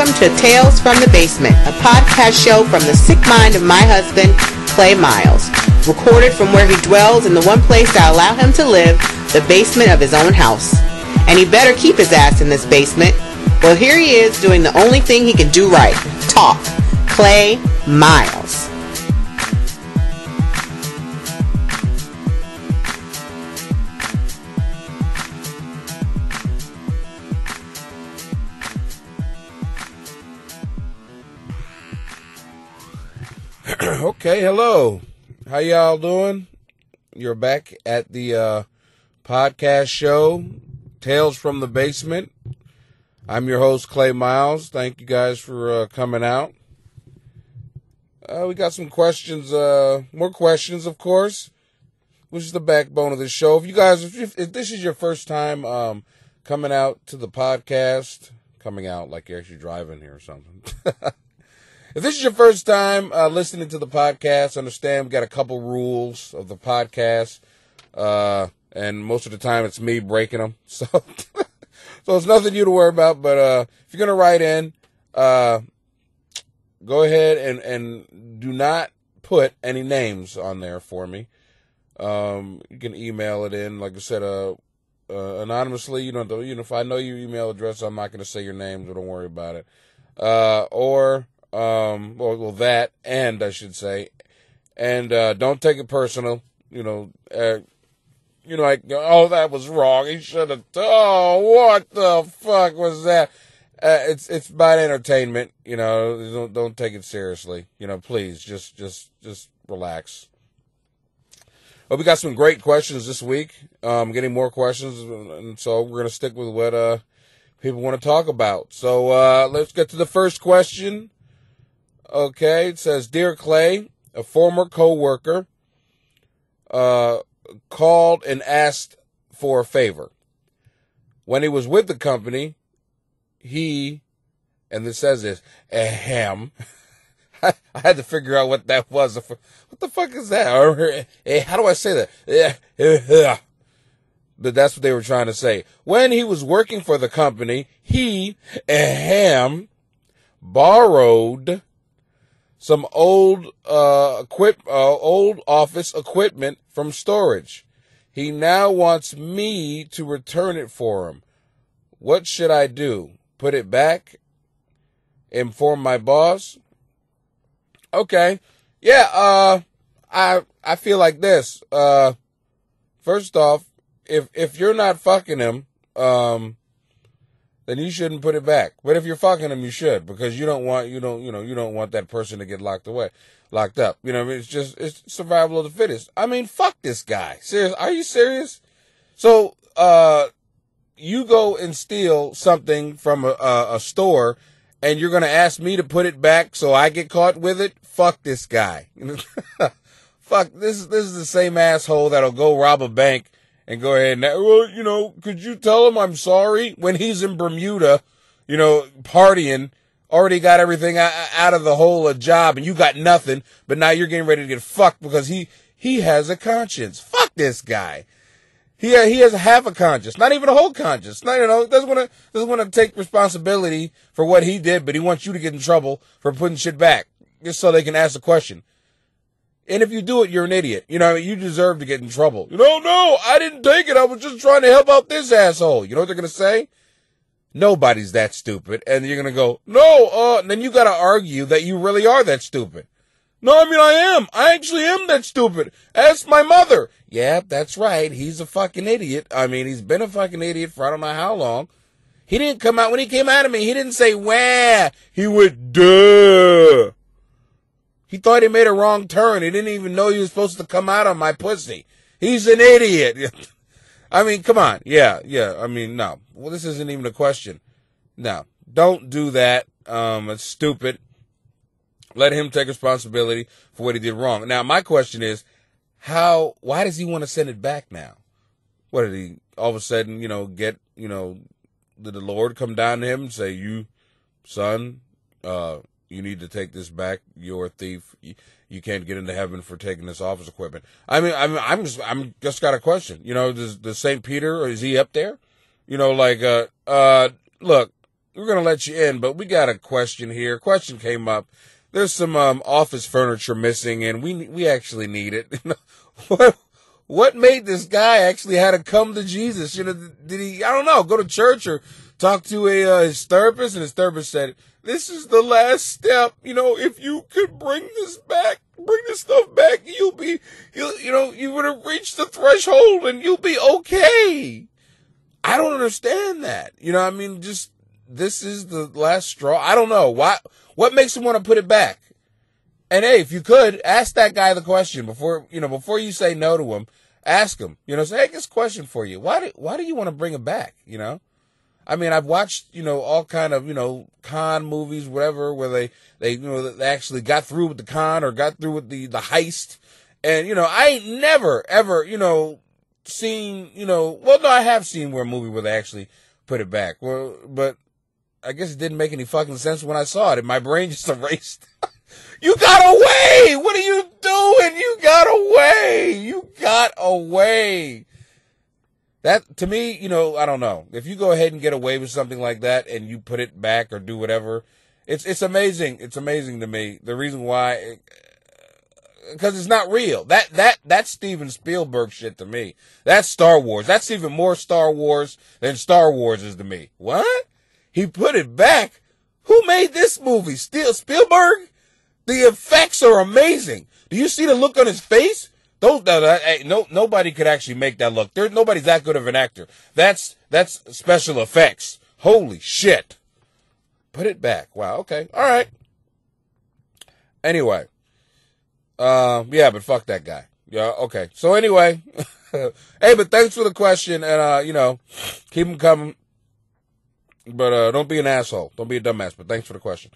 Welcome to Tales from the Basement, a podcast show from the sick mind of my husband, Clay Miles, recorded from where he dwells in the one place that allow him to live, the basement of his own house. And he better keep his ass in this basement. Well, here he is doing the only thing he can do right, talk. Clay Miles. Okay, hello. How y'all doing? You're back at the podcast show, Tales from the Basement. I'm your host, Clay Miles. Thank you guys for coming out. We got some questions, more questions, of course, which is the backbone of the show. If you guys, if this is your first time coming out to the podcast, coming out like you're actually driving here or something. If this is your first time listening to the podcast, understand we got a couple rules of the podcast, and most of the time it's me breaking them. So, so it's nothing you to worry about. But if you're gonna write in, go ahead and do not put any names on there for me. You can email it in, like I said, anonymously. You don't, if I know your email address, I'm not gonna say your name, so don't worry about it. Well, that, and I should say, and, don't take it personal, like, oh, that was wrong, he should have, oh, what the fuck was that? It's about entertainment, don't take it seriously, please, just relax. Well, we got some great questions this week, getting more questions, and so we're gonna stick with what, people want to talk about. So, let's get to the first question. Okay, it says, Dear Clay, a former co-worker called and asked for a favor. When he was with the company, and it says this, ahem. I had to figure out what that was. What the fuck is that? How do I say that? But that's what they were trying to say. When he was working for the company, he, borrowed some old old office equipment from storage. He now wants me to return it for him. What should I do? Put it back? Inform my boss? Okay. Yeah, I feel like this. First off, if you're not fucking him, then you shouldn't put it back. But if you're fucking him, you should, because you don't want that person to get locked up. It's survival of the fittest. I mean, fuck this guy. Serious? Are you serious? So, you go and steal something from a store, and you're gonna ask me to put it back so I get caught with it? Fuck this guy. Fuck, this is the same asshole that'll go rob a bank and go ahead and, could you tell him I'm sorry when he's in Bermuda, partying, already got everything out of the whole job and you got nothing, but now you're getting ready to get fucked because he has a conscience. Fuck this guy. He has half a conscience, not even a whole conscience. Doesn't want to take responsibility for what he did, but he wants you to get in trouble for putting shit back just so they can ask a question. And if you do it, you're an idiot. You deserve to get in trouble. No, I didn't take it. I was just trying to help out this asshole. You know what they're going to say? Nobody's that stupid. And you're going to go, no, and then you got to argue that you really are that stupid. No, I am. I actually am that stupid. Ask my mother. Yeah, that's right. He's a fucking idiot. He's been a fucking idiot for I don't know how long. He didn't come out, when he came out of me, he didn't say, wah. He went, duh. He thought he made a wrong turn. He didn't even know he was supposed to come out on my pussy. He's an idiot. Come on. Yeah. No. Well, this isn't even a question. No. Don't do that. It's stupid. Let him take responsibility for what he did wrong. Now, my question is, why does he want to send it back now? What did he, all of a sudden, did the Lord come down to him and say, you, son, you need to take this back. You're a thief. You can't get into heaven for taking this office equipment. I'm just got a question. Does St. Peter, is he up there? Look, we're going to let you in, but we got a question here. Question came up. There's some office furniture missing, and we actually need it. What made this guy actually had to come to Jesus? You know, did he, I don't know, go to church or talk to his therapist? And his therapist said, this is the last step. You know, if you could bring this stuff back, you would have reached the threshold and you'll be okay. I don't understand that. You know, I mean, just, this is the last straw. I don't know. What makes him want to put it back? And hey, if you could, ask that guy the question before you say no to him, ask him, say, hey, this question for you. Why do you want to bring it back? I mean, I've watched, all kind of, con movies, whatever, where they actually got through with the con or got through with the heist. And, I ain't never, ever, seen, well, no, I have seen a movie where they actually put it back. Well, but I guess it didn't make any fucking sense when I saw it, and my brain just erased. You got away! What are you doing? You got away! You got away! That, to me, I don't know. If you go ahead and get away with something like that and you put it back or do whatever, it's amazing. It's amazing to me. The reason why, because it's not real. That's Steven Spielberg shit to me. That's Star Wars. That's even more Star Wars than Star Wars is to me. What? He put it back? Who made this movie? Spielberg? The effects are amazing. Do you see the look on his face? Nobody could actually make that look. Nobody's that good of an actor. That's special effects. Holy shit. Put it back. Wow, okay. All right. Anyway. Yeah, but fuck that guy. Yeah, okay. So anyway. Hey, but thanks for the question, and, keep them coming. But don't be an asshole. Don't be a dumbass, but thanks for the question.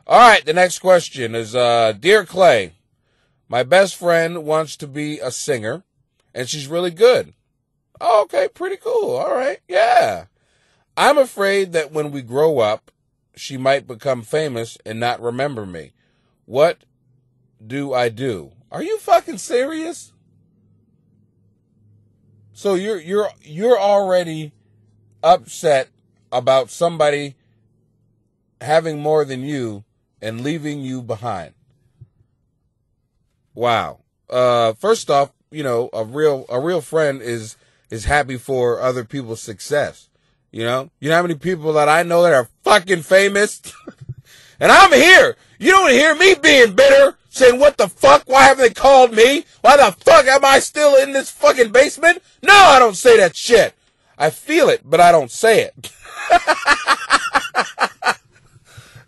All right, the next question is, Dear Clay, my best friend wants to be a singer, and she's really good. Oh, okay, pretty cool. All right, yeah. I'm afraid that when we grow up, she might become famous and not remember me. What do I do? Are you fucking serious? So you're already upset about somebody having more than you and leaving you behind. Wow. First off, a real friend is happy for other people's success. You know how many people that I know that are fucking famous? And I'm here. You don't hear me being bitter, saying, what the fuck? Why haven't they called me? Why the fuck am I still in this fucking basement? No, I don't say that shit. I feel it, but I don't say it.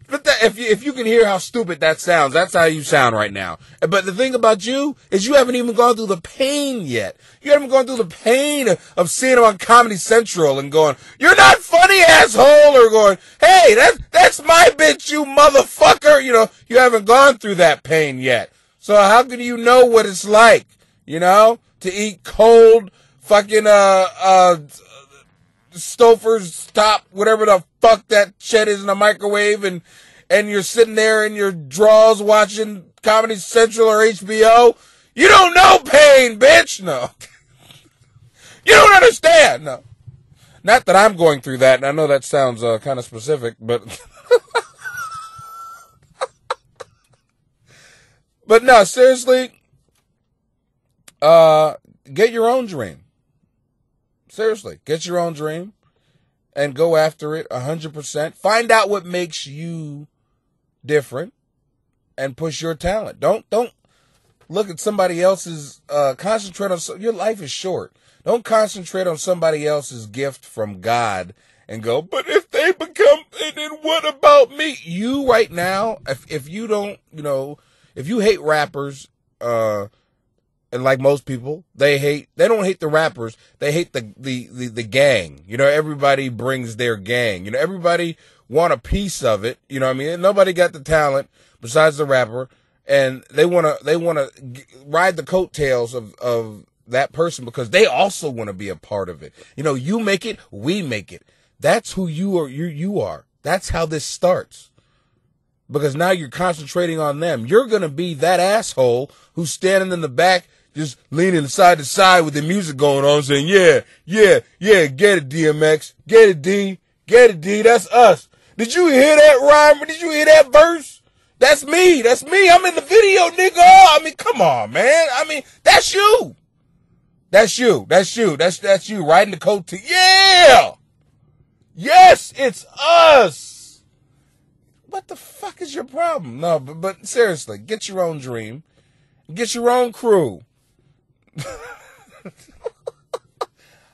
But if you can hear how stupid that sounds, that's how you sound right now. But the thing about you is you haven't even gone through the pain yet. You haven't gone through the pain of seeing him on Comedy Central and going, you're not funny, asshole, or going, hey, that's my bitch, you motherfucker. You haven't gone through that pain yet. So how can you know what it's like, to eat cold fucking, Stouffer's top, whatever the fuck that shit is in the microwave, and you're sitting there in your drawers watching Comedy Central or HBO. You don't know pain, bitch. No. You don't understand. No. Not that I'm going through that, and I know that sounds kind of specific, but but no, seriously, get your own dream. Seriously, get your own dream and go after it 100%. Find out what makes you different and push your talent. Don't look at somebody else's, concentrate on, your life is short. Don't concentrate on somebody else's gift from God and go, but if they become, then what about me? You right now, if you don't, if you hate rappers, and like most people, they don't hate the rappers. They hate the gang. Everybody brings their gang. Everybody want a piece of it. You know what I mean? Nobody got the talent besides the rapper. And they want to ride the coattails of that person because they also want to be a part of it. You make it, we make it. That's who you are. That's how this starts. Because now you're concentrating on them. You're going to be that asshole who's standing in the back just leaning side to side with the music going on, saying, yeah, get it, DMX. Get it, D. That's us. Did you hear that rhyme? Did you hear that verse? That's me. That's me. I'm in the video, nigga. I mean, come on, man. I mean, that's you. That's you. That's you. That's you riding the coat to, yeah. Yes, it's us. What the fuck is your problem? No, but seriously, get your own dream. Get your own crew.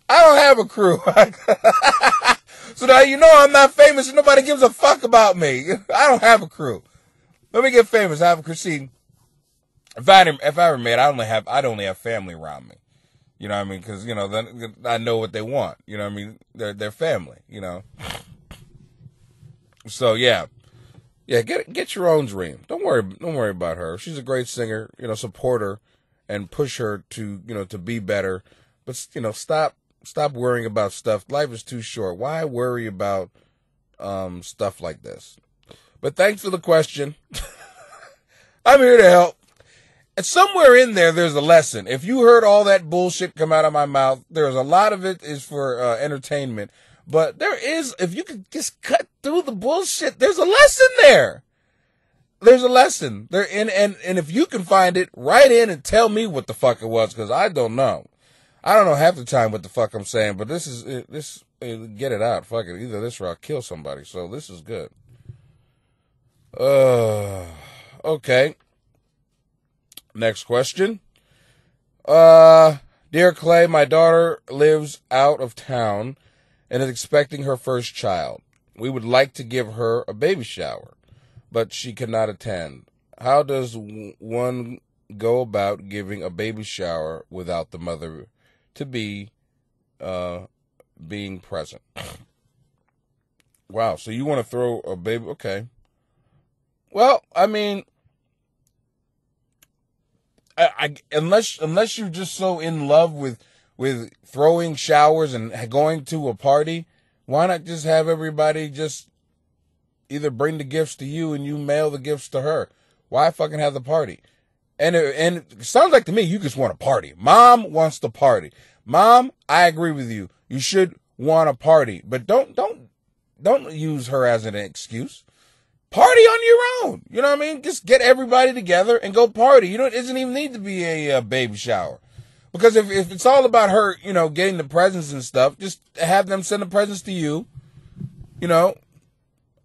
I don't have a crew. So now you know I'm not famous and nobody gives a fuck about me. I don't have a crew. Let me get famous. I have a crew. See, if I ever made, I'd only have family around me. You know what I mean? Because, you know, then I know what they want. You know what I mean? They're family, you know. So, yeah. Yeah, get your own dream. Don't worry about her. She's a great singer. You know, support her and push her to, you know, to be better. But, you know, stop worrying about stuff. Life is too short. Why worry about stuff like this? But thanks for the question. I'm here to help. And somewhere in there's a lesson. If you heard all that bullshit come out of my mouth, there's a lot of it is for entertainment. But there is, if you could just cut through the bullshit, there's a lesson there. There's a lesson there, and if you can find it, write in and tell me what the fuck it was, because I don't know. I don't know half the time what the fuck I'm saying, but this get it out. Fuck it, either this or I'll kill somebody. So this is good. Okay. Next question. Dear Clay, my daughter lives out of town and is expecting her first child. We would like to give her a baby shower, but she cannot attend. How does one go about giving a baby shower without the mother to be being present? Wow, so you want to throw a baby? Okay. Well, I mean, unless you're just so in love with throwing showers and going to a party, why not just have everybody just either bring the gifts to you and you mail the gifts to her? Why fucking have the party? And it sounds like to me you just want a party. Mom wants to party. Mom, I agree with you. You should want a party, but don't use her as an excuse. Party on your own. You know what I mean? Just get everybody together and go party. You know, it doesn't even need to be a baby shower. Because if it's all about her, you know, getting the presents and stuff, just have them send the presents to you, you know,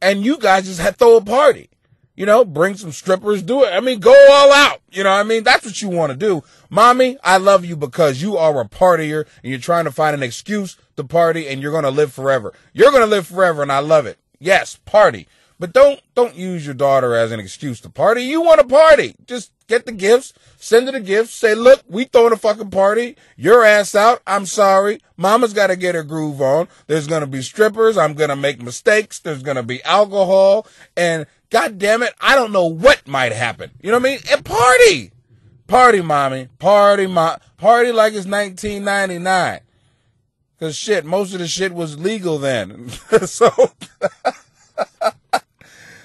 and you guys just throw a party. You know, bring some strippers, do it. I mean, go all out. You know what I mean? That's what you want to do. Mommy, I love you because you are a partier and you're trying to find an excuse to party and you're going to live forever. You're going to live forever and I love it. Yes, party. But don't use your daughter as an excuse to party. You want to party. Just get the gifts, send her the gifts, say, look, we throwing a fucking party. Your ass out. I'm sorry. Mama's got to get her groove on. There's going to be strippers. I'm going to make mistakes. There's going to be alcohol. And God damn it, I don't know what might happen. You know what I mean? And party. Party, mommy. Party like it's 1999. Because shit, most of the shit was legal then. So...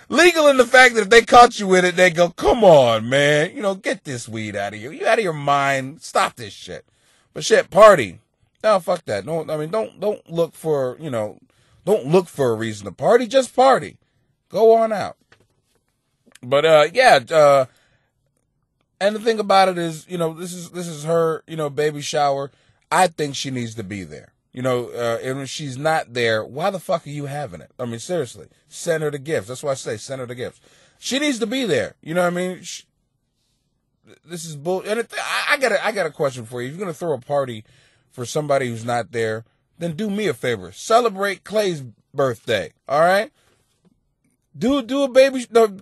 legal in the fact that if they caught you with it, they go, come on, man. You know, get this weed out of you. You out of your mind. Stop this shit. But shit, party. No, fuck that. No, I mean, don't look for, you know, don't look for a reason to party. Just party. Go on out. But, yeah, and the thing about it is, you know, this is her, you know, baby shower. I think she needs to be there. You know, and if she's not there, why the fuck are you having it? I mean, seriously, send her the gifts. That's why I say send her the gifts. She needs to be there. You know what I mean? This is bull. And I got a question for you. If you're gonna throw a party for somebody who's not there, then do me a favor. Celebrate Clay's birthday. All right? Do a baby. No,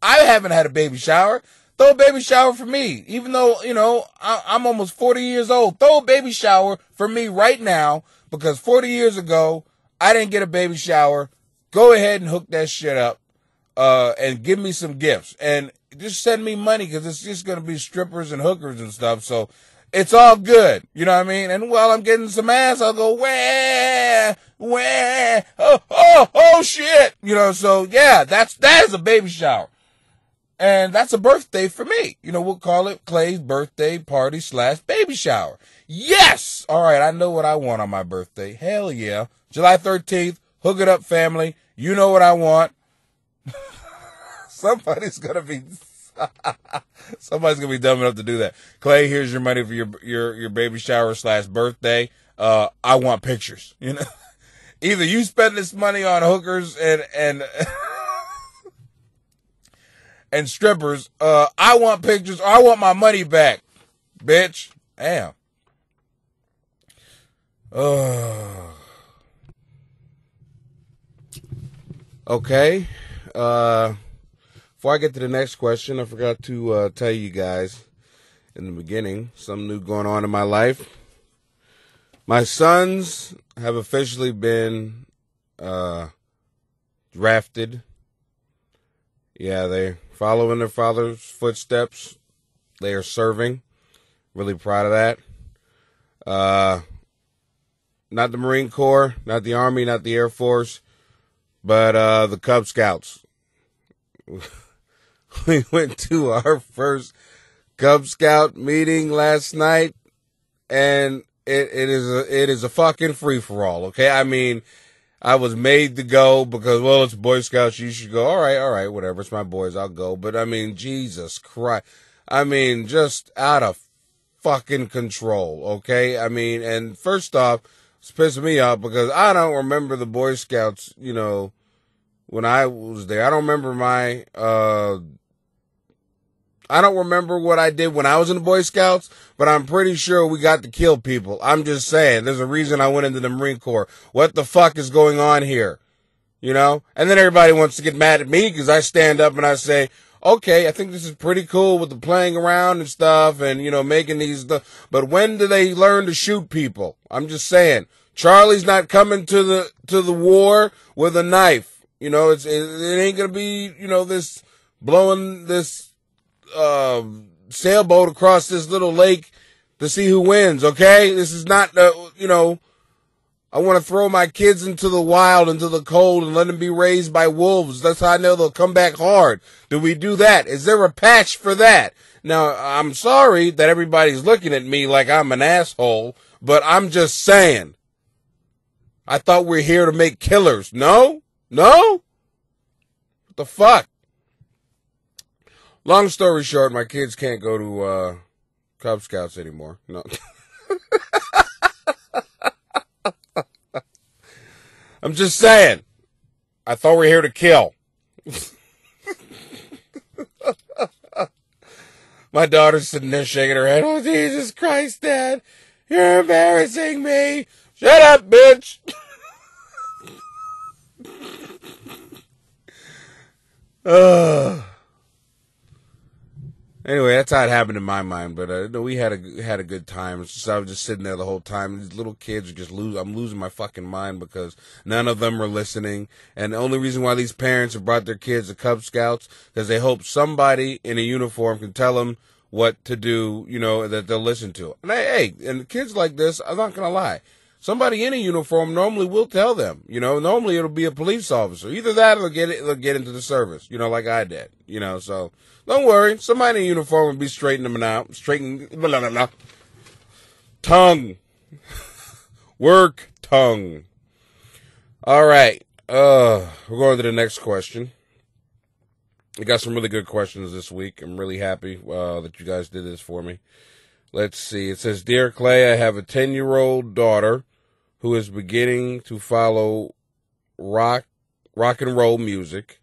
I haven't had a baby shower. Throw a baby shower for me. Even though, you know, I'm almost 40 years old. Throw a baby shower for me right now because 40 years ago, I didn't get a baby shower. Go ahead and hook that shit up and give me some gifts. And just send me money because it's just going to be strippers and hookers and stuff. So it's all good. You know what I mean? And while I'm getting some ass, I'll go, oh, shit. You know, so yeah, that is a baby shower. And that's a birthday for me. You know, we'll call it Clay's birthday party / baby shower. Yes! All right, I know what I want on my birthday. Hell yeah. July 13th, hook it up, family. You know what I want? Somebody's gonna be dumb enough to do that. Clay, here's your money for your baby shower / birthday. I want pictures. You know, either you spend this money on hookers and and strippers. I want pictures or I want my money back, bitch. Damn. Okay. Before I get to the next question, I forgot to tell you guys in the beginning something new going on in my life. My sons have officially been drafted. Yeah, they're following their father's footsteps. They are serving. Really proud of that. Not the Marine Corps, not the Army, not the Air Force, but the Cub Scouts. We went to our first Cub Scout meeting last night, and it is a fucking free-for-all, okay? I mean, I was made to go because, well, it's Boy Scouts, you should go. All right, whatever, it's my boys, I'll go. But, I mean, Jesus Christ. I mean, just out of fucking control, okay? I mean, and first off, it's pissing me off because I don't remember the Boy Scouts, you know, when I was there. I don't remember I don't remember what I did when I was in the Boy Scouts, but I'm pretty sure we got to kill people. I'm just saying, there's a reason I went into the Marine Corps. What the fuck is going on here? You know? And then everybody wants to get mad at me because I stand up and I say, okay, I think this is pretty cool with the playing around and stuff and, you know, making these stuff. But when do they learn to shoot people? I'm just saying, Charlie's not coming to the war with a knife. You know, it ain't gonna be, you know, this blowing this sailboat across this little lake to see who wins, okay? This is not, you know, I want to throw my kids into the wild, into the cold, and let them be raised by wolves. That's how I know they'll come back hard. Do we do that? Is there a patch for that? Now, I'm sorry that everybody's looking at me like I'm an asshole, but I'm just saying. I thought we were here to make killers. No? What the fuck? Long story short, my kids can't go to Cub Scouts anymore. No. I'm just saying. I thought we were here to kill. My daughter's sitting there shaking her head. Oh, Jesus Christ, Dad. You're embarrassing me. Shut up, bitch. Anyway, that's how it happened in my mind. But no, we had a good time. It's just, I was just sitting there the whole time. These little kids are just I'm losing my fucking mind because none of them are listening. And the only reason why these parents have brought their kids to Cub Scouts because they hope somebody in a uniform can tell them what to do. You know, that they'll listen to. And and kids like this, I'm not gonna lie. Somebody in a uniform normally will tell them, you know, normally it'll be a police officer. Either that or they'll get into the service, you know, like I did, you know, so don't worry. Somebody in a uniform will be straightening them out. Tongue. Work tongue. All right. We're going to the next question. We got some really good questions this week. I'm really happy, that you guys did this for me. Let's see. It says, Dear Clay, I have a 10-year-old daughter who is beginning to follow rock and roll music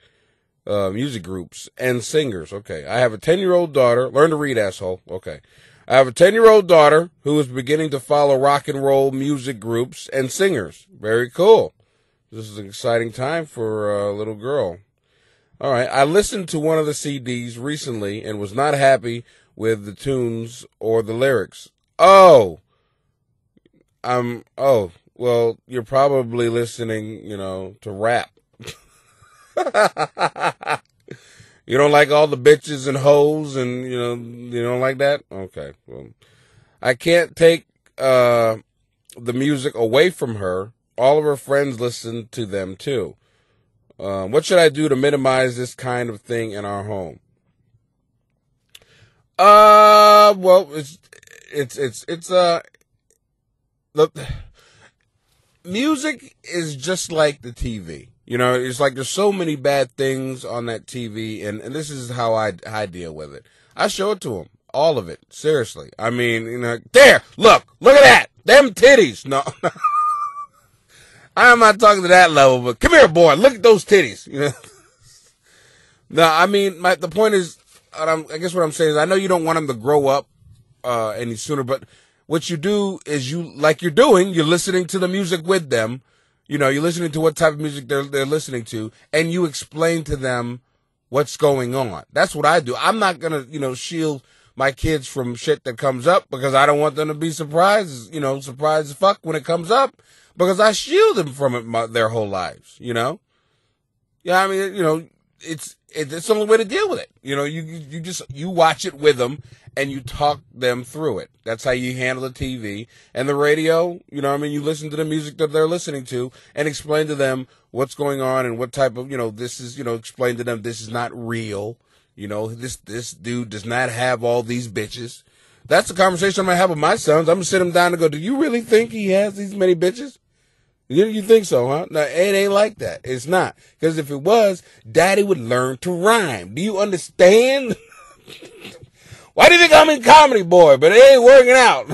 groups and singers. Okay. I have a 10-year-old daughter. Learn to read, asshole. Okay. I have a 10-year-old daughter who is beginning to follow rock and roll music groups and singers. Very cool. This is an exciting time for a little girl. All right. I listened to one of the CDs recently and was not happy with the tunes or the lyrics. Well, you're probably listening, you know, to rap. You don't like all the bitches and hoes and, you know, you don't like that? Okay. Well, I can't take the music away from her. All of her friends listen to them too. What should I do to minimize this kind of thing in our home? Well, look, music is just like the TV. You know, it's like there's so many bad things on that TV, and this is how I deal with it. I show it to them, all of it, seriously. I mean, you know, there, look at that, them titties. No, I'm not talking to that level, but come here, boy, look at those titties. You know, no, I mean, the point is, I guess what I'm saying is, I know you don't want them to grow up any sooner, but what you do is you're listening to the music with them. You know, you're listening to what type of music they're listening to, and you explain to them what's going on. That's what I do. I'm not gonna, you know, shield my kids from shit that comes up because I don't want them to be surprised as fuck when it comes up, because I shield them from it their whole lives, you know? Yeah, I mean, you know, it's the only way to deal with it. You know, you watch it with them and you talk them through it. That's how you handle the TV and the radio. You know what I mean? You listen to the music that they're listening to and explain to them what's going on and what type of, you know, this is, you know, explain to them this is not real. You know, this dude does not have all these bitches. That's the conversation I'm going to have with my sons. I'm going to sit them down and go, do you really think he has these many bitches? You think so, huh? No, it ain't like that. It's not. Because if it was, Daddy would learn to rhyme. Do you understand? Why do you think I'm in comedy, boy? But it ain't working out.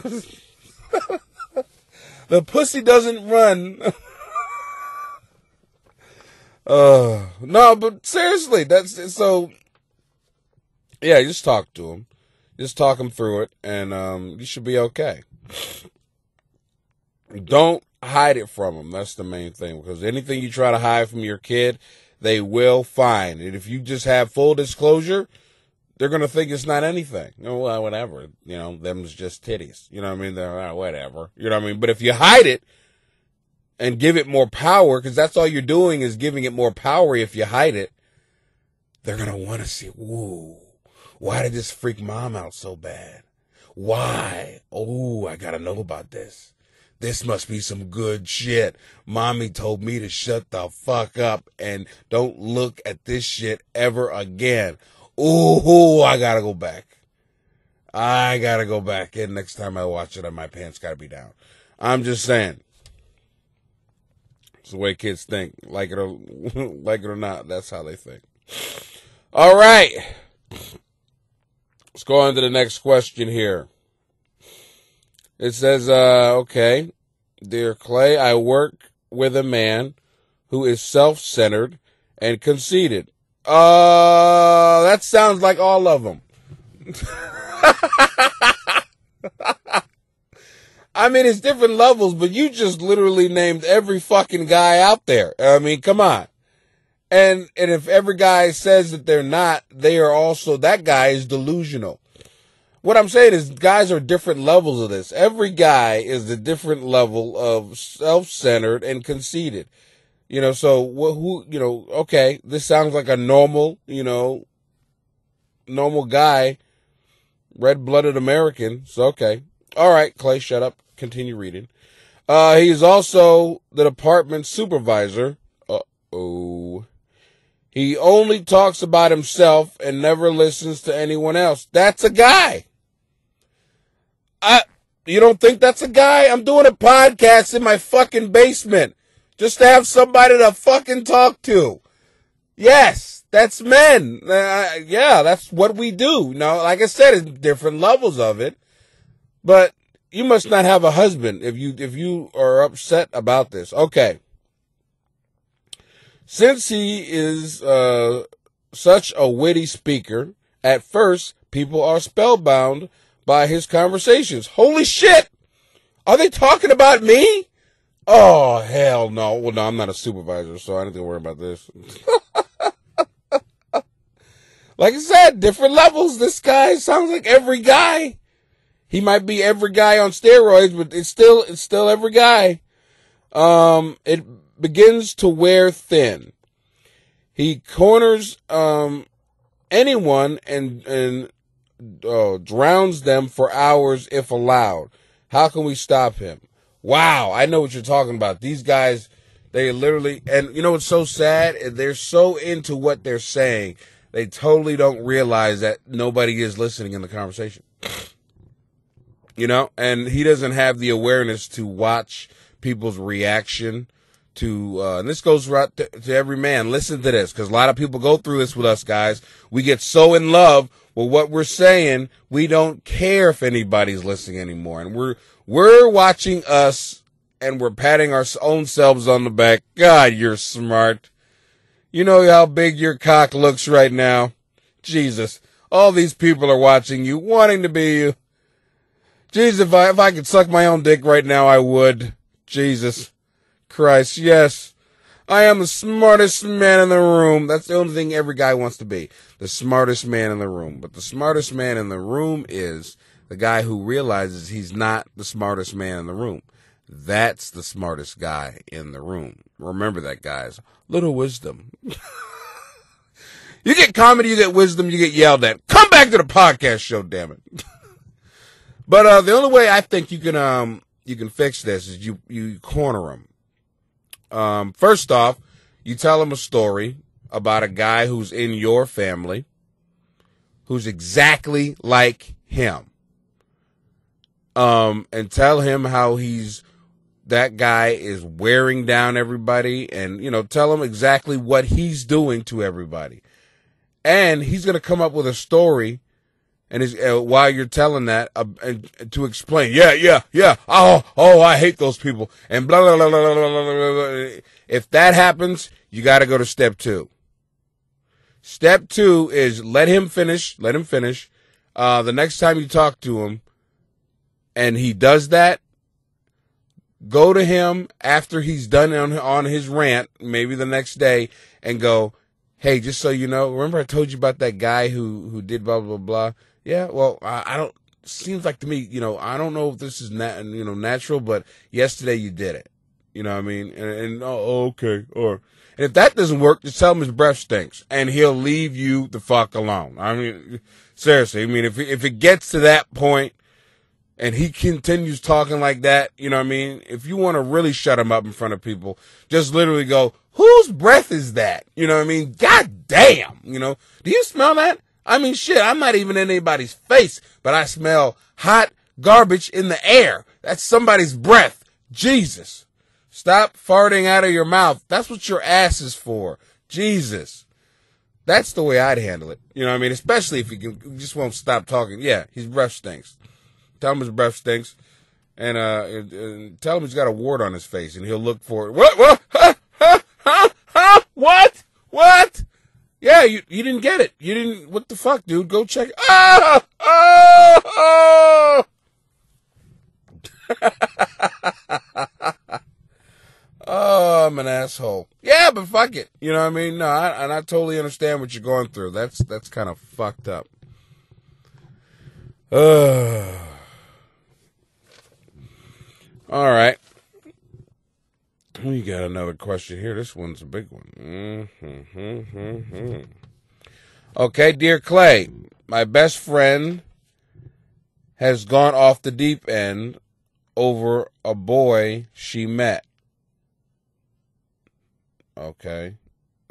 The pussy doesn't run. No, but seriously, that's so. Yeah, just talk to him. Just talk him through it, and you should be okay. Don't hide it from them. That's the main thing, because anything you try to hide from your kid, they will find. And if you just have full disclosure, they're going to think it's not anything. Oh, well, whatever. You know, them's just titties. You know what I mean? They're whatever. You know what I mean? But if you hide it and give it more power, because that's all you're doing is giving it more power if you hide it, they're going to want to see, ooh, why did this freak mom out so bad? Why? Oh, I got to know about this. This must be some good shit. Mommy told me to shut the fuck up and don't look at this shit ever again. Ooh, I gotta go back. And next time I watch it, my pants gotta be down. I'm just saying. It's the way kids think. Like it or not, that's how they think. All right. Let's go on to the next question here. It says, okay, dear Clay, I work with a man who is self-centered and conceited. That sounds like all of them. I mean, it's different levels, but you just literally named every fucking guy out there. I mean, come on. And if every guy says that they're not, they are also, that guy is delusional. What I'm saying is guys are different levels of this. Every guy is a different level of self-centered and conceited. You know, so who, you know, okay, this sounds like a normal, you know, normal guy, red-blooded American. So, okay. All right, Clay, shut up. Continue reading. He is also the department supervisor. Uh-oh. He only talks about himself and never listens to anyone else. That's a guy. You don't think that's a guy? I'm doing a podcast in my fucking basement just to have somebody to fucking talk to. Yes, that's men. Yeah, that's what we do. Now, like I said, it's different levels of it. But you must not have a husband if you are upset about this. Okay. Since he is such a witty speaker, at first people are spellbound by his conversations. Holy shit! Are they talking about me? Oh, hell no. Well, no, I'm not a supervisor, so I don't have to worry about this. Like I said, different levels. This guy sounds like every guy. He might be every guy on steroids, but it's still every guy. It begins to wear thin. He corners anyone and drowns them for hours if allowed. How can we stop him? Wow, I know what you're talking about. These guys, they literally, and you know what's so sad? They're so into what they're saying, they totally don't realize that nobody is listening in the conversation. You know, and he doesn't have the awareness to watch people's reaction and this goes right to every man. Listen to this, because a lot of people go through this with us, guys. We get so in love with what we're saying, we don't care if anybody's listening anymore. And we're watching us, and we're patting our own selves on the back. God, you're smart. You know how big your cock looks right now? Jesus. All these people are watching you, wanting to be you. Jesus, if I could suck my own dick right now, I would. Jesus Christ, yes. I am the smartest man in the room. That's the only thing every guy wants to be. The smartest man in the room. But the smartest man in the room is the guy who realizes he's not the smartest man in the room. That's the smartest guy in the room. Remember that, guys. Little wisdom. You get comedy, you get wisdom, you get yelled at. Come back to the podcast show, damn it. But the only way I think you can fix this is you corner them. First off, you tell them a story about a guy who's in your family, who's exactly like him. And tell him how that guy is wearing down everybody, and, tell him exactly what he's doing to everybody. And he's going to come up with a story, and while you're telling that, to explain, yeah, oh, I hate those people, and blah, blah, blah, blah, blah, blah, blah. If that happens, you got to go to step 2. Step 2 is let him finish. The next time you talk to him, and he does that, go to him after he's done on his rant, maybe the next day, and go, hey, just so you know, remember I told you about that guy who did blah, blah, blah? Yeah, well, I don't, seems like to me, I don't know if this is, natural, but yesterday you did it. You know what I mean? And oh, okay. And if that doesn't work, just tell him his breath stinks, and he'll leave you the fuck alone. I mean, seriously, if it gets to that point, and he continues talking like that, you know what I mean? If you want to really shut him up in front of people, just literally go, whose breath is that? You know what I mean? God damn, do you smell that? I mean, shit, I'm not even in anybody's face, but I smell hot garbage in the air. That's somebody's breath. Jesus. Stop farting out of your mouth. That's what your ass is for. Jesus. That's the way I'd handle it. You know what I mean? Especially if you just won't stop talking. Yeah, his breath stinks. Tell him his breath stinks, and tell him he's got a wart on his face, and he'll look for it. What? What? Yeah, you didn't get it. You didn't. What the fuck, dude? Go check. Oh, I'm an asshole. Yeah, but fuck it. You know what I mean? No, I totally understand what you're going through. That's kind of fucked up. All right. We got another question here. This one's a big one. Okay, dear Clay, my best friend has gone off the deep end over a boy she met. Okay.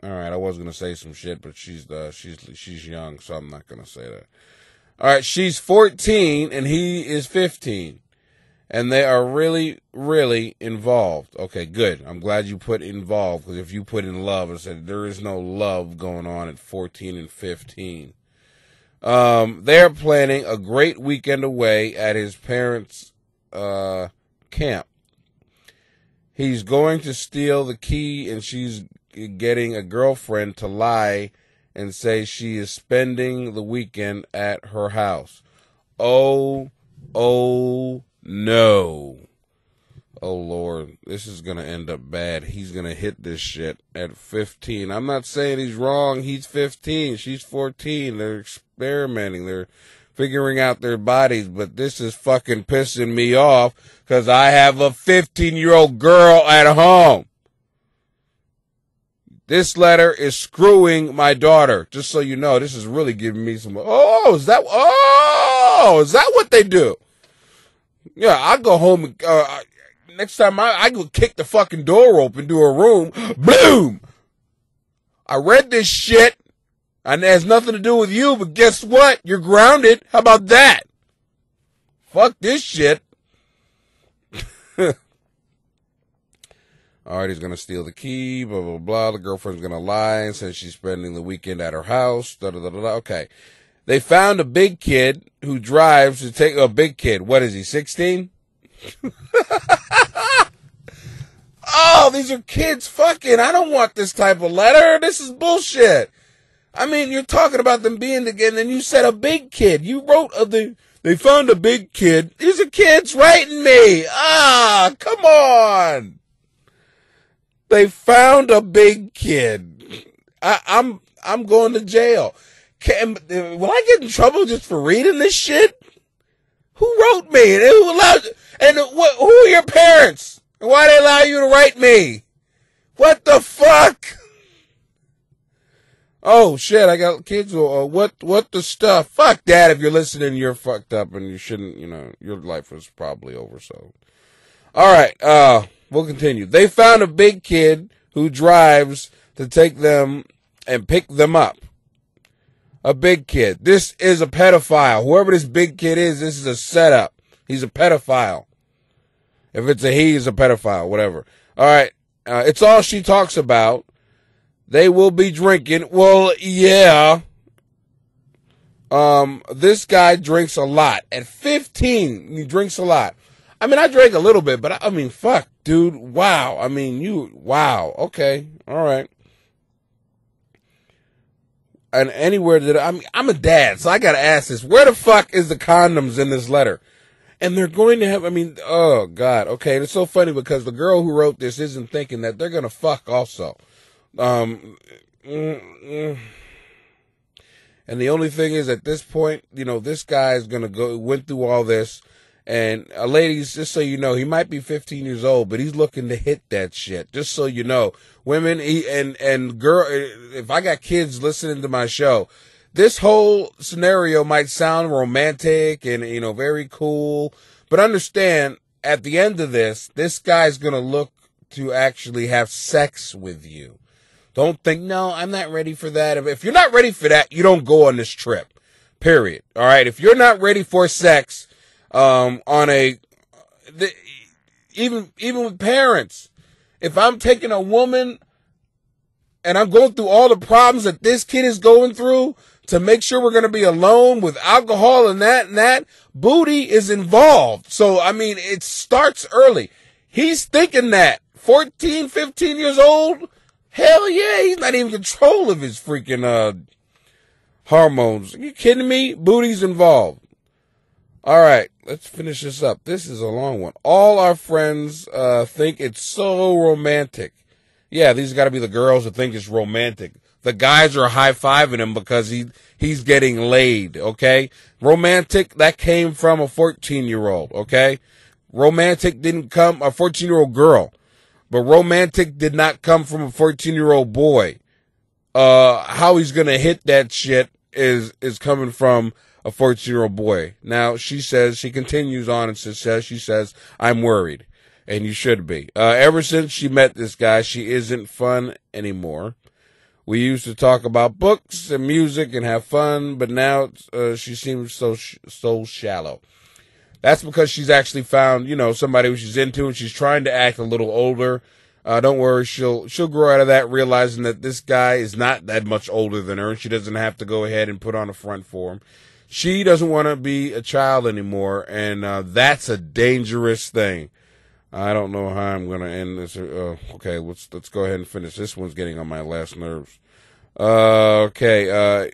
All right, I was going to say some shit, but she's young, so I'm not going to say that. All right, she's 14 and he is 15. And they are really, really involved. Okay, good. I'm glad you put involved, because if you put in love, I said there is no love going on at 14 and 15. They're planning a great weekend away at his parents' camp. He's going to steal the key, and she's getting a girlfriend to lie and say she is spending the weekend at her house. Oh, no. Oh, Lord. This is going to end up bad. He's going to hit this shit at 15. I'm not saying he's wrong. He's 15. She's 14. They're experimenting. They're figuring out their bodies. But this is fucking pissing me off because I have a 15-year-old girl at home. This letter is screwing my daughter. Just so you know, this is really giving me some... is that what they do? Yeah, I'll go home and, next time I go kick the fucking door open to her room. Boom! I read this shit, and it has nothing to do with you, but guess what? You're grounded. How about that? Fuck this shit. All right, he's going to steal the key, blah, blah, blah. The girlfriend's going to lie and says she's spending the weekend at her house. Da, da, da, da, da. Okay. They found a big kid who drives to take a big kid. What is he, 16? Oh, these are kids fucking. I don't want this type of letter. This is bullshit. I mean, you're talking about them being together, and you said a big kid. You wrote they found a big kid. These are kids writing me. Ah, come on. They found a big kid. I'm going to jail. Will I get in trouble just for reading this shit? Who wrote me? And who allowed? And who are your parents? And why they allow you to write me? What the fuck? Oh shit! I got kids. What the stuff? Fuck that! If you're listening, you're fucked up, and you shouldn't. You know, your life was probably over. So, all right. We'll continue. They found a big kid who drives to take them and pick them up. A big kid. This is a pedophile. Whoever this big kid is, this is a setup. He's a pedophile. If it's a he, he's a pedophile. Whatever. All right. It's all she talks about. They will be drinking. Well, yeah. This guy drinks a lot. At 15, he drinks a lot. I mean, I drank a little bit, but I mean, fuck, dude. Wow. I mean, wow. Okay. All right. And anywhere that, I mean, I'm a dad, so I gotta ask this. Where the fuck is the condoms in this letter? And they're going to have, I mean, oh, God. Okay. And it's so funny because the girl who wrote this isn't thinking that they're gonna fuck also. And the only thing is at this point, you know, this guy is going to went through all this. And ladies, just so you know, he might be 15 years old, but he's looking to hit that shit. Just so you know, women, and girl, if I got kids listening to my show, this whole scenario might sound romantic and, you know, very cool. But understand, at the end of this guy's going to look to actually have sex with you. Don't think, no, I'm not ready for that. If you're not ready for that, you don't go on this trip. Period. All right. If you're not ready for sex, even with parents, if I'm taking a woman and I'm going through all the problems that this kid is going through to make sure we're going to be alone with alcohol and that, booty is involved. So, I mean, it starts early. He's thinking that 14, 15 years old. Hell yeah, he's not even in control of his freaking hormones. Are you kidding me? Booty's involved. All right, let's finish this up. This is a long one. All our friends think it's so romantic. Yeah, these got to be the girls that think it's romantic. The guys are high-fiving him because he's getting laid, okay? Romantic, that came from a 14-year-old, okay? Romantic didn't come, a 14-year-old girl. But romantic did not come from a 14-year-old boy. How he's going to hit that shit is coming from a 14-year-old boy. Now, she continues on and she says, I'm worried. And you should be. Ever since she met this guy, she isn't fun anymore. We used to talk about books and music and have fun, but now she seems so shallow. That's because she's actually found, you know, somebody who she's into and she's trying to act a little older. Don't worry, she'll grow out of that, realizing that this guy is not that much older than her and she doesn't have to go ahead and put on a front for him. She doesn't want to be a child anymore, and that's a dangerous thing. I don't know how I'm going to end this. Okay, let's go ahead and finish. This one's getting on my last nerves. Okay,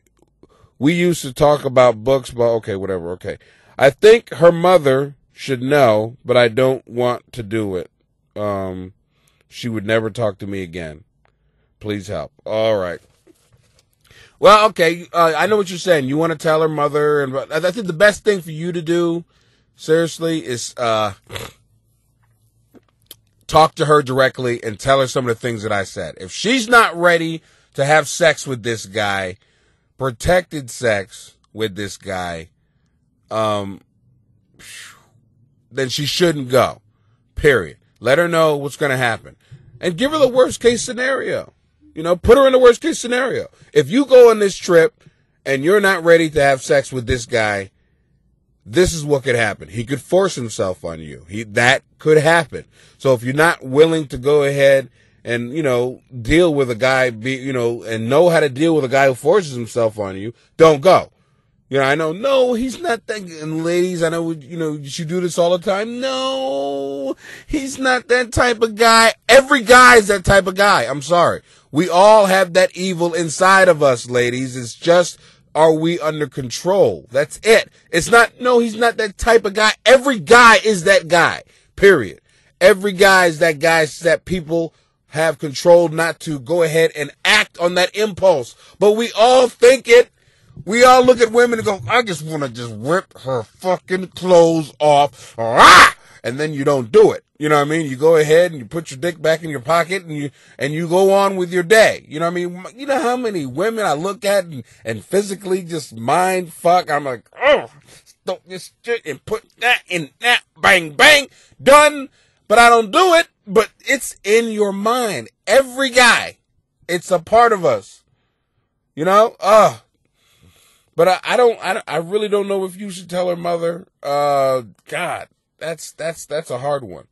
we used to talk about books, but okay, whatever, okay. I think her mother should know, but I don't want to do it. She would never talk to me again. Please help. All right. Well, okay, I know what you're saying. You want to tell her mother, and I think the best thing for you to do, seriously, is talk to her directly and tell her some of the things that I said. If she's not ready to have sex with this guy, protected sex with this guy, then she shouldn't go. Period. Let her know what's going to happen. And give her the worst case scenario. You know, put her in the worst case scenario. If you go on this trip and you're not ready to have sex with this guy, this is what could happen. He could force himself on you. That could happen. So if you're not willing to go ahead and, deal with a guy, and know how to deal with a guy who forces himself on you, don't go. I know, no, he's not that, and ladies, I know, you do this all the time. No, he's not that type of guy. Every guy is that type of guy. I'm sorry. We all have that evil inside of us, ladies. It's just, are we under control? That's it. It's not, no, he's not that type of guy. Every guy is that guy, period. Every guy is that guy that people have control not to go ahead and act on that impulse. But we all think it. We all look at women and go, I just want to just rip her fucking clothes off. Ah! And then you don't do it. You know what I mean? You go ahead and you put your dick back in your pocket and you go on with your day. You know what I mean? You know how many women I look at and physically just mind fuck? I'm like, oh, stop this shit and put that in that, bang, bang, done. But I don't do it, but it's in your mind. Every guy, it's a part of us. But I really don't know if you should tell her mother. God, that's a hard one.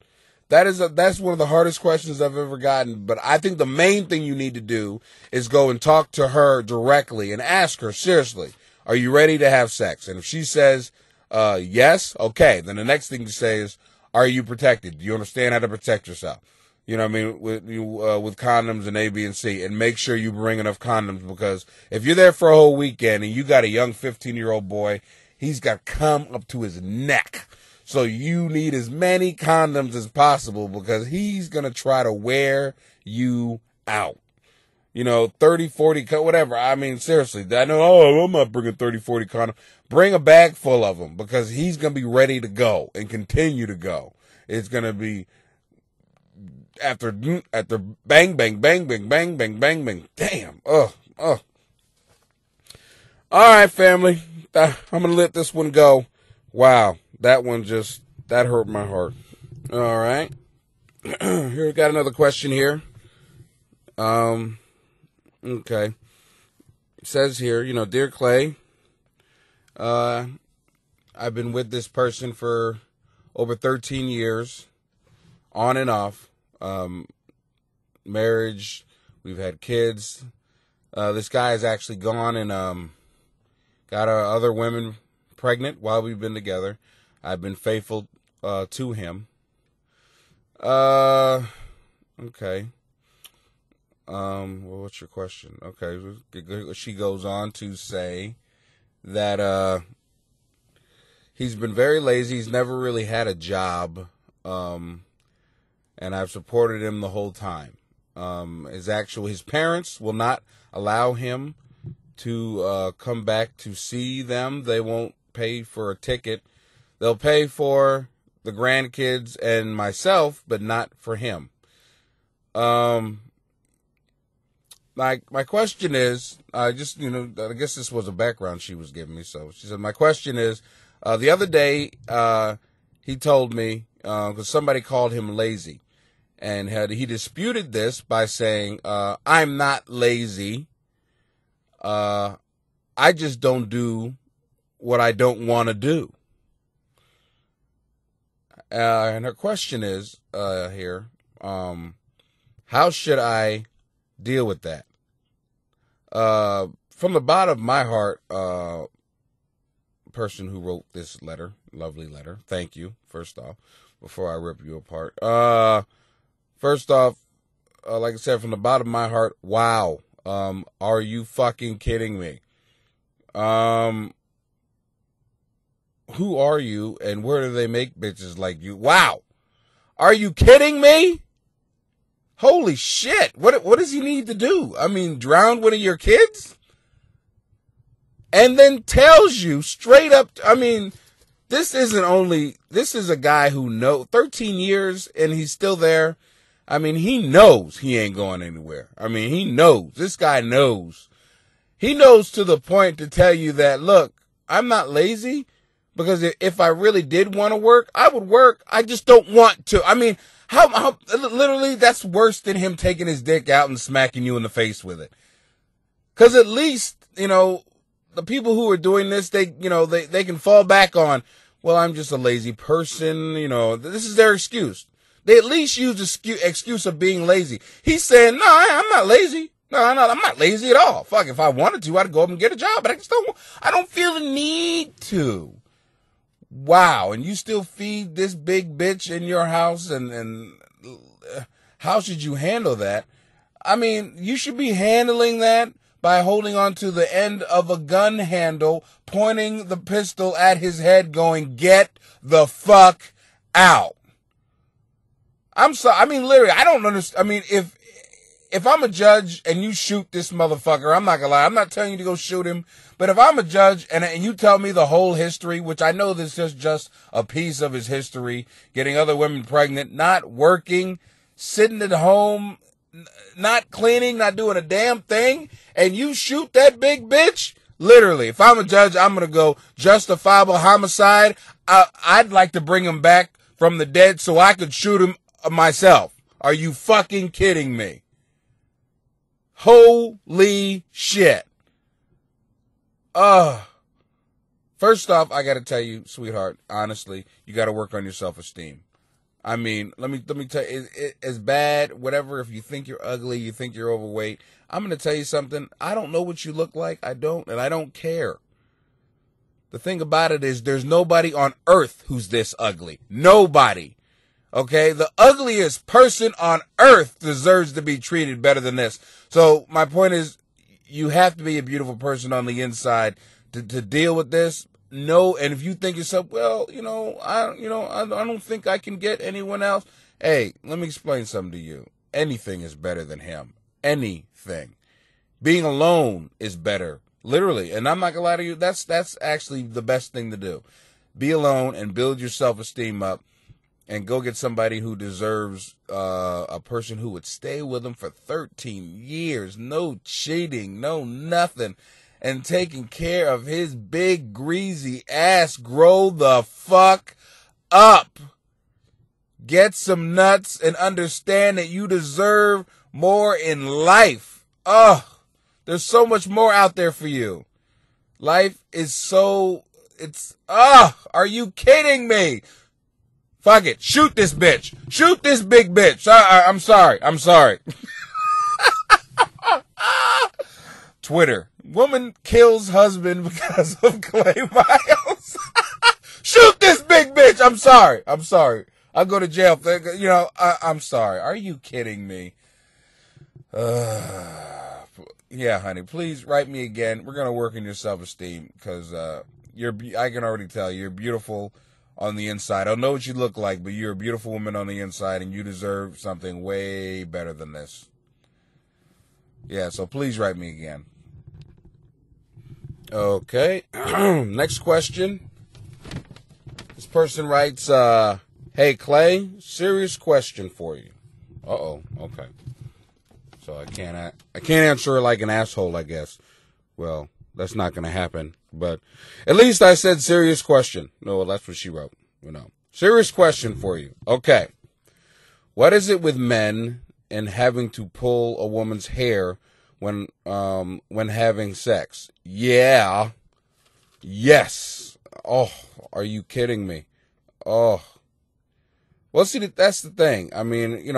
That's one of the hardest questions I've ever gotten. But I think the main thing you need to do is go and talk to her directly and ask her, seriously, are you ready to have sex? And if she says, yes, okay. Then the next thing to say is, are you protected? Do you understand how to protect yourself? You know what I mean? With condoms and A, B, and C. And make sure you bring enough condoms, because if you're there for a whole weekend and you got a young 15-year-old boy, he's got cum up to his neck. So you need as many condoms as possible, because he's going to try to wear you out. 30, 40, whatever. I mean, seriously, I know, I'm not bringing 30, 40 condoms. Bring a bag full of them, because he's going to be ready to go and continue to go. It's going to be after bang, bang, bang, bang, bang, bang, bang, bang. Damn. All right, family. I'm going to let this one go. Wow. That one that hurt my heart. All right. Here we got another question here. Okay. It says here, Dear Clay, I've been with this person for over 13 years, on and off. Marriage, we've had kids. This guy has actually gone and got other women pregnant while we've been together. I've been faithful to him. Okay. Well, what's your question? Okay, she goes on to say that he's been very lazy. He's never really had a job. And I've supported him the whole time. His parents will not allow him to come back to see them. They won't pay for a ticket. They'll pay for the grandkids and myself, but not for him. My question is, I guess this was a background she was giving me. So she said, my question is, the other day, he told me, because somebody called him lazy. And he disputed this by saying, I'm not lazy. I just don't do what I don't want to do. And her question is here, how should I deal with that? From the bottom of my heart, person who wrote this letter, lovely letter, thank you, first off, before I rip you apart. First off, like I said, from the bottom of my heart, wow. Are you fucking kidding me? Who are you and where do they make bitches like you? Wow. Are you kidding me? Holy shit. What does he need to do? I mean, drown one of your kids? And then tells you straight up, I mean, this is a guy who knows 13 years and he's still there. I mean, he knows he ain't going anywhere. I mean, he knows. This guy knows. He knows to the point to tell you that, look, I'm not lazy, because if I really did want to work, I would work. I just don't want to. I mean, how literally that's worse than him taking his dick out and smacking you in the face with it. Because at least, the people who are doing this, they can fall back on, well, I'm just a lazy person. You know, this is their excuse. They at least use the excuse of being lazy. He's saying, no, I'm not lazy. No, I'm not lazy at all. Fuck, if I wanted to, I'd go up and get a job, but I don't feel the need to. Wow. And you still feed this big bitch in your house, and how should you handle that? I mean, you should be handling that by holding on to the end of a gun handle, pointing the pistol at his head, going, get the fuck out. I'm sorry. I mean, literally, I don't understand. I mean, if I'm a judge and you shoot this motherfucker, I'm not gonna lie, I'm not telling you to go shoot him, but if I'm a judge and you tell me the whole history, which I know this is just a piece of his history, getting other women pregnant, not working, sitting at home, not cleaning, not doing a damn thing, and you shoot that big bitch, literally, if I'm a judge, I'm gonna go justifiable homicide. I'd like to bring him back from the dead so I could shoot him myself. Are you fucking kidding me? Holy shit. First off, I gotta tell you, sweetheart, honestly, you gotta work on your self-esteem. I mean, let me tell you, it's bad, whatever, if you think you're ugly, you think you're overweight, I'm gonna tell you something, I don't know what you look like, I don't care. The thing about it is, there's nobody on earth who's this ugly. Nobody. Okay? The ugliest person on earth deserves to be treated better than this. So, my point is, you have to be a beautiful person on the inside to deal with this. No, and if you think yourself, well, I don't think I can get anyone else. Hey, let me explain something to you. Anything is better than him. Anything. Being alone is better. Literally. And I'm not gonna lie to you, that's actually the best thing to do. Be alone and build your self-esteem up and go get somebody who deserves a person who would stay with them for 13 years. No cheating, no nothing. And taking care of his big, greasy ass. Grow the fuck up. Get some nuts and understand that you deserve more in life. There's so much more out there for you. Life is are you kidding me? Fuck it. Shoot this bitch. Shoot this big bitch. I'm sorry. Twitter. Woman kills husband because of Clay Miles. Shoot this big bitch. I'm sorry. I'll go to jail. I'm sorry. Are you kidding me? Yeah, honey, please write me again. We're going to work on your self-esteem because I can already tell you're beautiful on the inside. I don't know what you look like, but you're a beautiful woman on the inside and you deserve something way better than this. Yeah, so please write me again. Okay, next question. This person writes, hey, Clay, serious question for you. Okay. So I can't answer like an asshole, I guess. Well, that's not going to happen. But at least I said serious question. No, that's what she wrote. Serious question for you. Okay. What is it with men and having to pull a woman's hair when having sex? Yeah. Yes. Oh, are you kidding me? Oh. Well, see, that's the thing. I mean,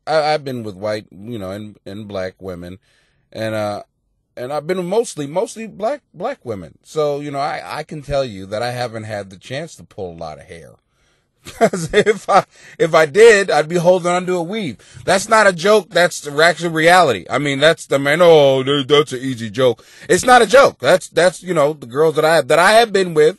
I've been with white, and black women, and I've been with mostly black women. So, I can tell you that I haven't had the chance to pull a lot of hair. Because if I did, I'd be holding on to a weave. That's not a joke. That's the actual reality. I mean, that's an easy joke. It's not a joke. That's the girls that I have been with,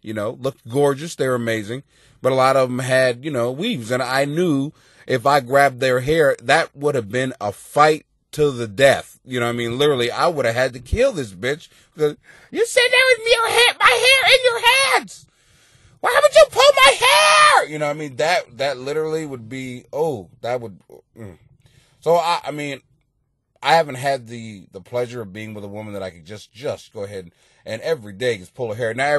looked gorgeous. They're amazing. But a lot of them had, weaves. And I knew if I grabbed their hair, that would have been a fight to the death. Literally, I would have had to kill this bitch. Because you said that with my hair in your hands. Why haven't you pulled my hair? That literally would be, that would. So, I haven't had the pleasure of being with a woman that I could just go ahead and every day just pull her hair. Now,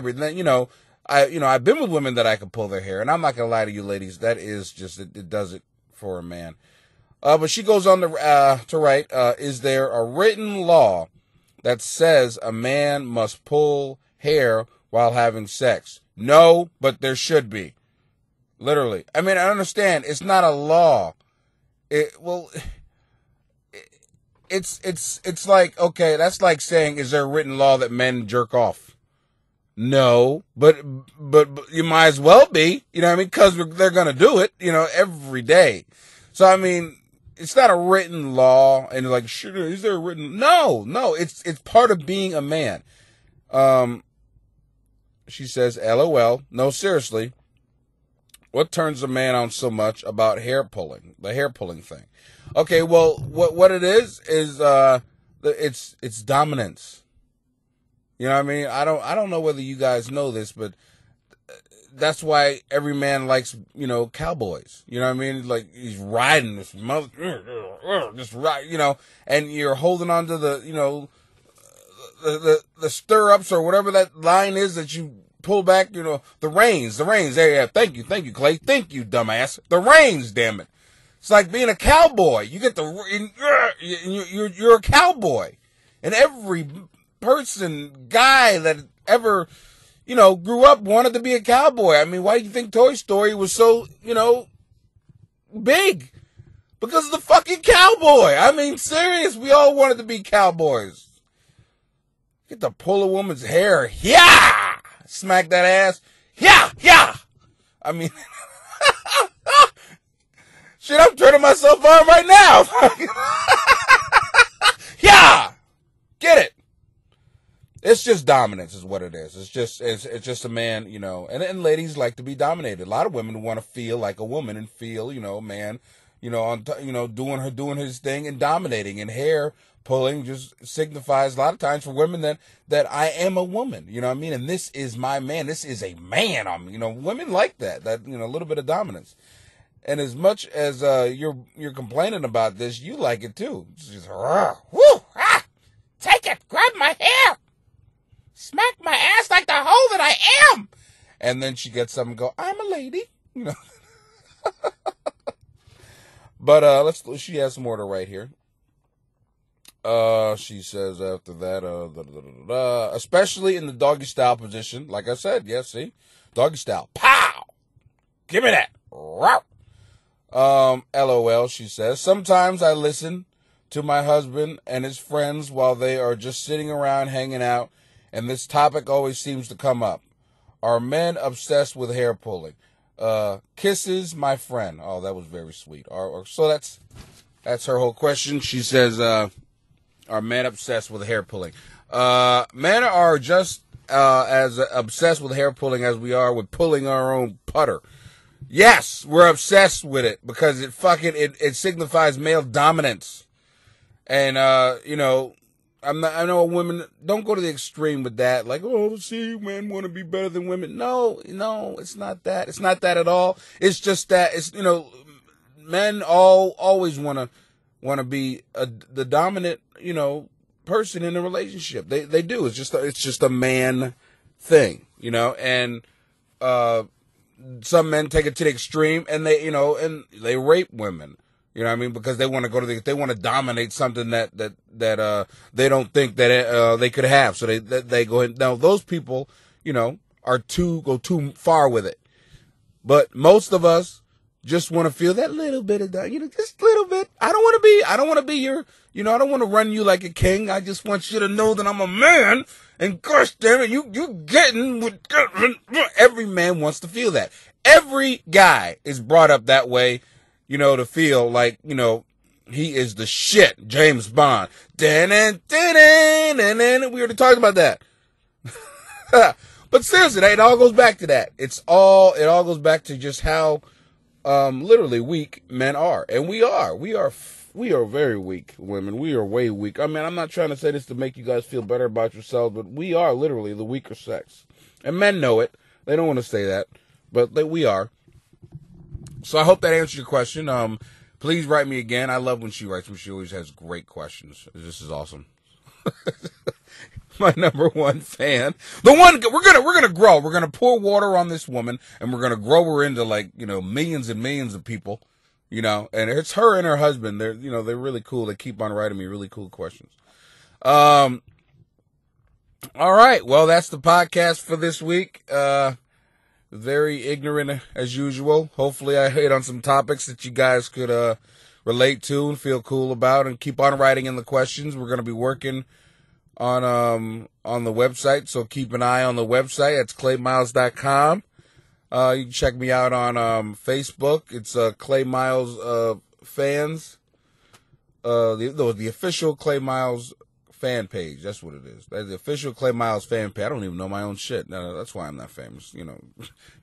I've been with women that I could pull their hair, and I'm not going to lie to you ladies, that is just, it does it for a man. But she goes on to write, is there a written law that says a man must pull hair while having sex. No, but there should be. Literally. I mean, I understand it's not a law. It's like, okay, that's like saying, is there a written law that men jerk off? No, but you might as well be, you know what I mean? Because they're going to do it, you know, every day. So, I mean, it's not a written law, and like, sure, is there a written? No, it's part of being a man. She says, LOL. No, seriously. What turns a man on so much about hair pulling? The hair pulling thing. Okay, well, what it is it's dominance. You know what I mean? I don't know whether you guys know this, but that's why every man likes, you know, cowboys. You know what I mean? Like, he's riding this mother, just ride, you know, and you're holding on to the, you know, the stirrups or whatever that line is that you pull back, you know, the reins. There, yeah. Thank you, Clay. Thank you, dumbass. The reins, damn it. It's like being a cowboy. You get you're a cowboy. And every guy that ever, you know, grew up wanted to be a cowboy. I mean, why do you think Toy Story was so, you know, big? Because of the fucking cowboy. I mean, serious, we all wanted to be cowboys. Get to pull a woman's hair. Yeah! Smack that ass. Yeah! I mean, shit, I'm turning myself on right now. Yeah! Get it? It's just dominance is what it is. It's just a man, you know, and ladies like to be dominated. A lot of women want to feel like a woman and feel, you know, man, you know, doing his thing and dominating, and hair pulling just signifies a lot of times for women that I am a woman, you know what I mean? And this is my man. This is a man. You know, women like that, you know, a little bit of dominance. And as much as you're complaining about this, you like it too. It's just, woo, take it, grab my hair, smack my ass like the hoe that I am. And then she gets up and go, I'm a lady, you know. But she has some order right here. She says after that, especially in the doggy style position, like I said, yes, see, doggy style, pow, give me that, LOL, she says, sometimes I listen to my husband and his friends while they are just sitting around hanging out, and this topic always seems to come up. Are men obsessed with hair pulling? Kisses, my friend. Oh, that was very sweet. So that's her whole question. She says, are men obsessed with hair pulling? Men are just as obsessed with hair pulling as we are with pulling our own putter. Yes, we're obsessed with it because it signifies male dominance. And you know, I know women don't go to the extreme with that, like, oh, see, men want to be better than women. No, it's not that. It's not that at all. It's just that it's, you know, men always want to be the dominant, you know, person in a relationship. They do. It's just a man thing, you know. And some men take it to the extreme, and they rape women. You know what I mean? Because they want to dominate something that they don't think that they could have. So they go ahead. Now those people, you know, go too far with it. But most of us just want to feel that little bit of that, you know, just a little bit. I don't want to be your, you know, I don't want to run you like a king. I just want you to know that I'm a man. And gosh damn it, you getting with every man wants to feel that. Every guy is brought up that way, you know, to feel like, you know, he is the shit. James Bond. We already talked about that. But seriously, it all goes back to that. It all goes back to just how literally weak men are. And we are very weak, women. We are way weak. I mean, I'm not trying to say this to make you guys feel better about yourselves, but we are literally the weaker sex. And men know it. They don't want to say that, but we are. So I hope that answers your question. Please write me again. I love when she writes me. She always has great questions. This is awesome. My number one fan. We're gonna grow. We're gonna pour water on this woman, and we're gonna grow her into, like, you know, millions and millions of people. You know, and it's her and her husband. They're really cool. They keep on writing me really cool questions. All right. Well, that's the podcast for this week. Very ignorant as usual. Hopefully I hit on some topics that you guys could relate to and feel cool about, and keep on writing in the questions. We're going to be working on the website, so keep an eye on the website. It's claymiles.com. You can check me out on Facebook. It's Clay Miles fans. The official Clay Miles fan page. That's what it is. That's the official Clay Miles fan page. I don't even know my own shit. No, that's why I'm not famous. You know,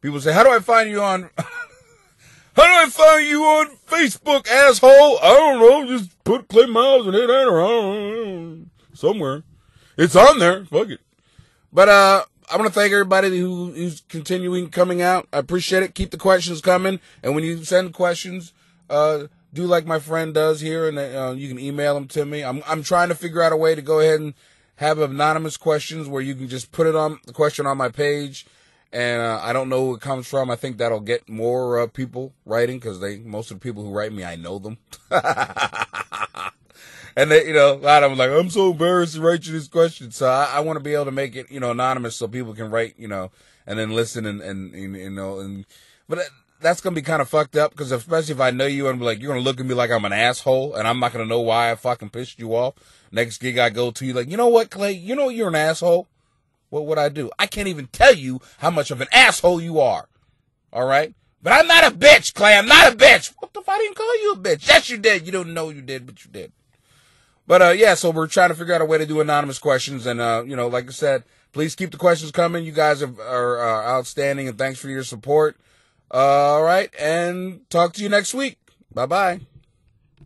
people say, "How do I find you on? How do I find you on Facebook, asshole?" I don't know. Just put Clay Miles and hit enter. I don't know, somewhere. It's on there. Fuck it. But I want to thank everybody who's continuing coming out. I appreciate it. Keep the questions coming, and when you send questions, do like my friend does here, and you can email them to me. I'm trying to figure out a way to go ahead and have anonymous questions where you can just put the question on my page, and I don't know who it comes from. I think that'll get more people writing, because most of the people who write me, I know them. And they, a lot of them like, I'm so embarrassed to write you this question. So I want to be able to make it, anonymous, so people can write, and then listen but that's going to be kind of fucked up, because especially if I know you and be like, you're going to look at me like I'm an asshole, and I'm not going to know why I fucking pissed you off. Next gig I go to, you like, you know what, Clay? You know you're an asshole? What would I do? I can't even tell you how much of an asshole you are. All right? But I'm not a bitch, Clay. I'm not a bitch. What the fuck? I didn't call you a bitch. Yes, you did. You don't know you did, but you did. But, yeah, so we're trying to figure out a way to do anonymous questions. And, like I said, please keep the questions coming. You guys are outstanding, and thanks for your support. All right, and talk to you next week. Bye-bye.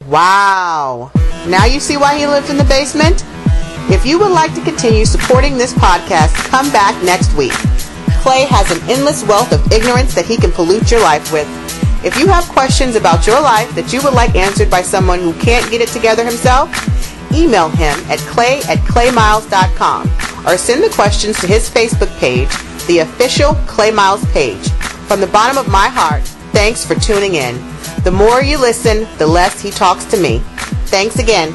Wow. Now you see why he lived in the basement? If you would like to continue supporting this podcast, come back next week. Clay has an endless wealth of ignorance that he can pollute your life with. If you have questions about your life that you would like answered by someone who can't get it together himself, email him at clay@claymiles.com, or send the questions to his Facebook page, the official Clay Miles page. From the bottom of my heart, thanks for tuning in. The more you listen, the less he talks to me. Thanks again.